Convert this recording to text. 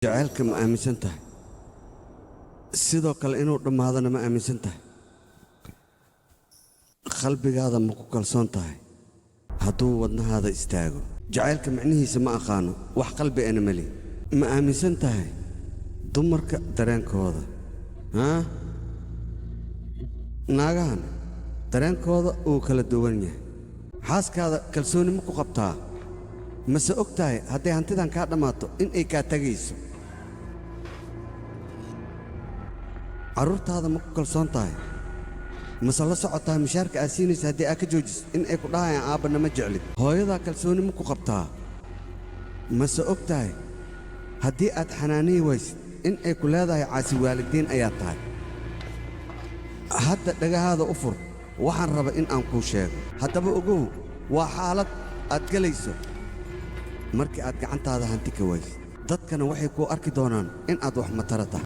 jacaylka ma aaminsan tahay sidoo kale inuu dhamaadana ma aaminsan tahay qalbigaada ma ku kalsoon tahay hadduu wadnahaada istaago jacaylka macnihiisa ma aqaano wax qalbi ana mali ma aaminsan tahay dumarka dareenkooda naagahan dareenkooda uu kala duwan yahay xaaskaada kalsooni ma ku qabtaa mase og tahay hadday hantidan kaa dhammaato in ay kaa tagayso carruurtaada ma ku kalsoon tahay mase la socotaa mishaarka aad siinaysa haddii aad ka joojiso in ay ku dhahayaan aabbana ma jeclid hooyadaa kalsooni ma ku qabtaa mase og tahay haddii aad xanaaniyi waysid in ay ku leedahay caasi waalidiin ayaa tahay hadda dhagahaada u fur waxaan raba in aan kuu sheego haddaba ogow waa xaalad aad gelayso markii aad gacantaada hanti ka waysid dadkana waxay kuu arki doonaan in aad wax matara tahay